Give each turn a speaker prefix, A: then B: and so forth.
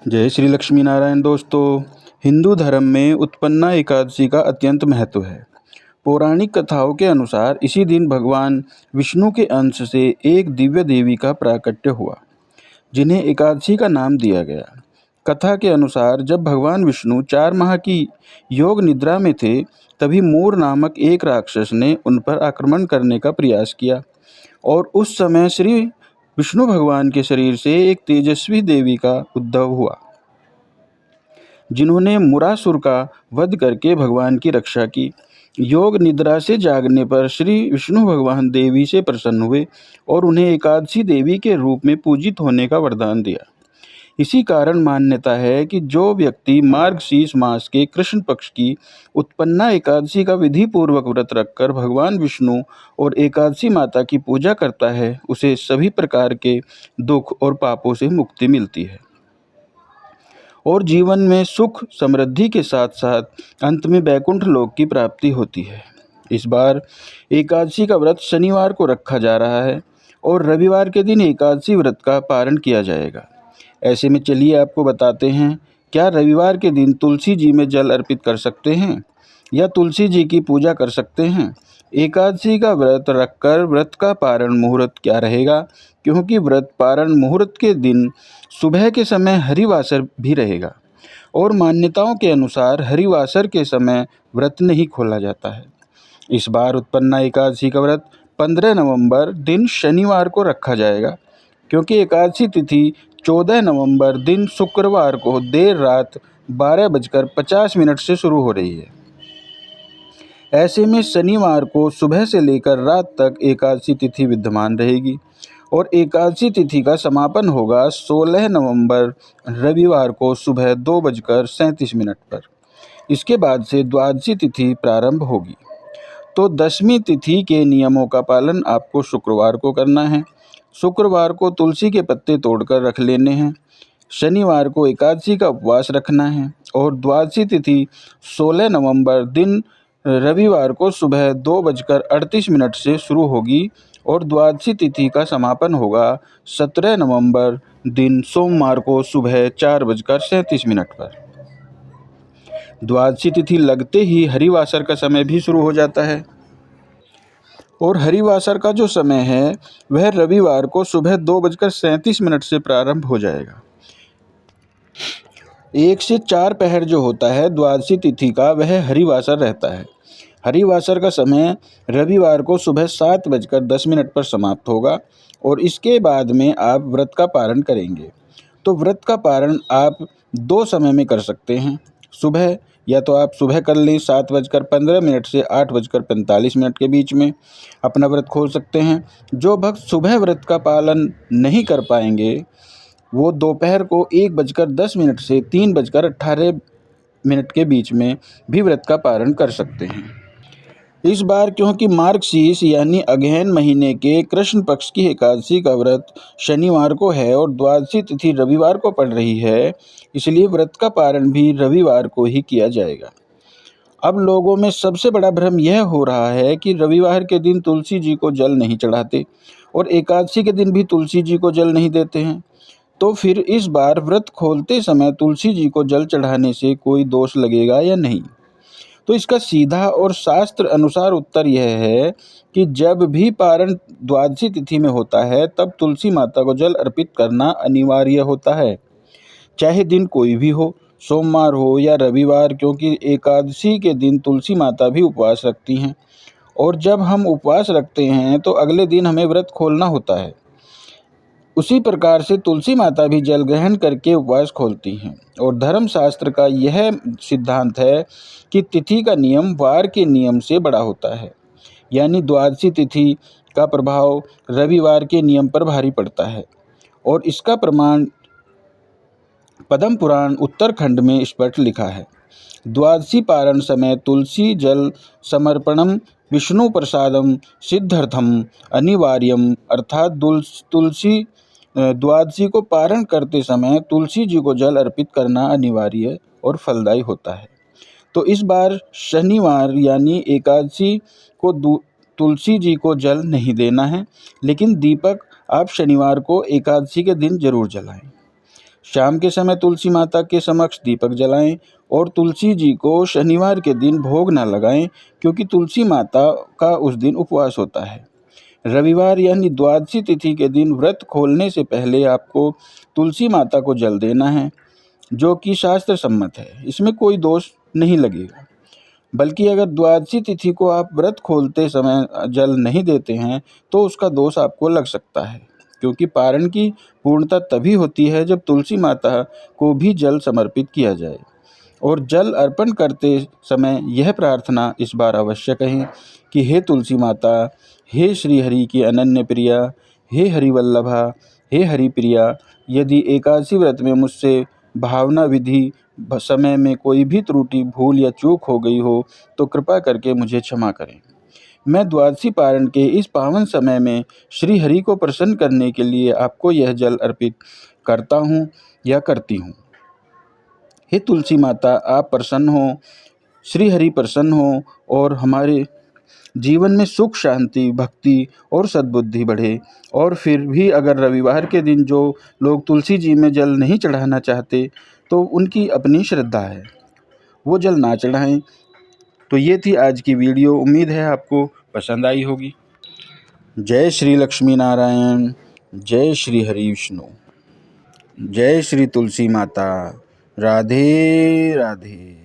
A: जय श्री लक्ष्मी नारायण दोस्तों। हिंदू धर्म में उत्पन्ना एकादशी का अत्यंत महत्व है। पौराणिक कथाओं के अनुसार इसी दिन भगवान विष्णु के अंश से एक दिव्य देवी का प्राकट्य हुआ, जिन्हें एकादशी का नाम दिया गया। कथा के अनुसार जब भगवान विष्णु 4 माह की योग निद्रा में थे, तभी मूर नामक एक राक्षस ने उन पर आक्रमण करने का प्रयास किया और उस समय श्री विष्णु भगवान के शरीर से एक तेजस्वी देवी का उद्भव हुआ, जिन्होंने मुरासुर का वध करके भगवान की रक्षा की। योग निद्रा से जागने पर श्री विष्णु भगवान देवी से प्रसन्न हुए और उन्हें एकादशी देवी के रूप में पूजित होने का वरदान दिया। इसी कारण मान्यता है कि जो व्यक्ति मार्गशीर्ष मास के कृष्ण पक्ष की उत्पन्ना एकादशी का विधि पूर्वक व्रत रखकर भगवान विष्णु और एकादशी माता की पूजा करता है, उसे सभी प्रकार के दुख और पापों से मुक्ति मिलती है और जीवन में सुख समृद्धि के साथ साथ अंत में वैकुंठ लोक की प्राप्ति होती है। इस बार एकादशी का व्रत शनिवार को रखा जा रहा है और रविवार के दिन एकादशी व्रत का पारण किया जाएगा। ऐसे में चलिए आपको बताते हैं, क्या रविवार के दिन तुलसी जी में जल अर्पित कर सकते हैं या तुलसी जी की पूजा कर सकते हैं। एकादशी का व्रत रखकर व्रत का पारण मुहूर्त क्या रहेगा, क्योंकि व्रत पारण मुहूर्त के दिन सुबह के समय हरिवासर भी रहेगा और मान्यताओं के अनुसार हरिवासर के समय व्रत नहीं खोला जाता है। इस बार उत्पन्ना एकादशी का व्रत 15 नवंबर दिन शनिवार को रखा जाएगा, क्योंकि एकादशी तिथि 14 नवंबर दिन शुक्रवार को देर रात 12:50 से शुरू हो रही है। ऐसे में शनिवार को सुबह से लेकर रात तक एकादशी तिथि विद्यमान रहेगी और एकादशी तिथि का समापन होगा 16 नवंबर रविवार को सुबह 2:37 पर। इसके बाद से द्वादशी तिथि प्रारंभ होगी। तो दशमी तिथि के नियमों का पालन आपको शुक्रवार को करना है। शुक्रवार को तुलसी के पत्ते तोड़कर रख लेने हैं। शनिवार को एकादशी का उपवास रखना है और द्वादशी तिथि 16 नवंबर दिन रविवार को सुबह 2:38 से शुरू होगी और द्वादशी तिथि का समापन होगा 17 नवंबर दिन सोमवार को सुबह 4:37 पर। द्वादशी तिथि लगते ही हरिवासर का समय भी शुरू हो जाता है और हरिवासर का जो समय है वह रविवार को सुबह 2:37 से प्रारंभ हो जाएगा। 1 से 4 पहर जो होता है द्वादशी तिथि का, वह हरिवासर रहता है। हरिवासर का समय रविवार को सुबह 7:10 पर समाप्त होगा और इसके बाद में आप व्रत का पारण करेंगे। तो व्रत का पारण आप 2 समय में कर सकते हैं। सुबह या तो आप सुबह कर लें 7:15 से 8:45 के बीच में अपना व्रत खोल सकते हैं। जो भक्त सुबह व्रत का पालन नहीं कर पाएंगे, वो दोपहर को 1:10 से 3:18 के बीच में भी व्रत का पारण कर सकते हैं। इस बार क्योंकि मार्गशीर्ष यानी अगहन महीने के कृष्ण पक्ष की एकादशी का व्रत शनिवार को है और द्वादशी तिथि रविवार को पड़ रही है, इसलिए व्रत का पारण भी रविवार को ही किया जाएगा। अब लोगों में सबसे बड़ा भ्रम यह हो रहा है कि रविवार के दिन तुलसी जी को जल नहीं चढ़ाते और एकादशी के दिन भी तुलसी जी को जल नहीं देते हैं। तो फिर इस बार व्रत खोलते समय तुलसी जी को जल चढ़ाने से कोई दोष लगेगा या नहीं? तो इसका सीधा और शास्त्र अनुसार उत्तर यह है कि जब भी पारण द्वादशी तिथि में होता है तब तुलसी माता को जल अर्पित करना अनिवार्य होता है, चाहे दिन कोई भी हो, सोमवार हो या रविवार, क्योंकि एकादशी के दिन तुलसी माता भी उपवास रखती हैं और जब हम उपवास रखते हैं तो अगले दिन हमें व्रत खोलना होता है। उसी प्रकार से तुलसी माता भी जल ग्रहण करके उपवास खोलती हैं और धर्मशास्त्र का यह सिद्धांत है कि तिथि का नियम वार के नियम से बड़ा होता है, यानी द्वादशी तिथि का प्रभाव रविवार के नियम पर भारी पड़ता है और इसका प्रमाण पद्म पुराण उत्तरखंड में स्पष्ट लिखा है। द्वादशी पारण समय तुलसी जल समर्पणम विष्णु प्रसादम सिद्धर्थम अनिवार्यम, अर्थात तुलसी द्वादशी को पारण करते समय तुलसी जी को जल अर्पित करना अनिवार्य और फलदायी होता है। तो इस बार शनिवार यानी एकादशी को तुलसी जी को जल नहीं देना है, लेकिन दीपक आप शनिवार को एकादशी के दिन जरूर जलाएं। शाम के समय तुलसी माता के समक्ष दीपक जलाएं और तुलसी जी को शनिवार के दिन भोग न लगाएं, क्योंकि तुलसी माता का उस दिन उपवास होता है। रविवार यानी द्वादशी तिथि के दिन व्रत खोलने से पहले आपको तुलसी माता को जल देना है, जो कि शास्त्र सम्मत है। इसमें कोई दोष नहीं लगेगा। बल्कि अगर द्वादशी तिथि को आप व्रत खोलते समय जल नहीं देते हैं तो उसका दोष आपको लग सकता है, क्योंकि पारण की पूर्णता तभी होती है जब तुलसी माता को भी जल समर्पित किया जाए। और जल अर्पण करते समय यह प्रार्थना इस बार अवश्य कहें कि हे तुलसी माता, हे श्री हरि की अनन्य प्रिया, हे हरिवल्लभा, हे हरिप्रिया, यदि एकादशी व्रत में मुझसे भावना विधि समय में कोई भी त्रुटि, भूल या चूक हो गई हो तो कृपा करके मुझे क्षमा करें। मैं द्वादशी पारण के इस पावन समय में श्री हरि को प्रसन्न करने के लिए आपको यह जल अर्पित करता हूँ या करती हूँ। हे तुलसी माता, आप प्रसन्न हो, श्री हरि प्रसन्न हो और हमारे जीवन में सुख, शांति, भक्ति और सद्बुद्धि बढ़े। और फिर भी अगर रविवार के दिन जो लोग तुलसी जी में जल नहीं चढ़ाना चाहते तो उनकी अपनी श्रद्धा है, वो जल ना चढ़ाएं। तो ये थी आज की वीडियो। उम्मीद है आपको पसंद आई होगी। जय श्री लक्ष्मी नारायण, जय श्री हरि विष्णु, जय श्री तुलसी माता। राधे राधे।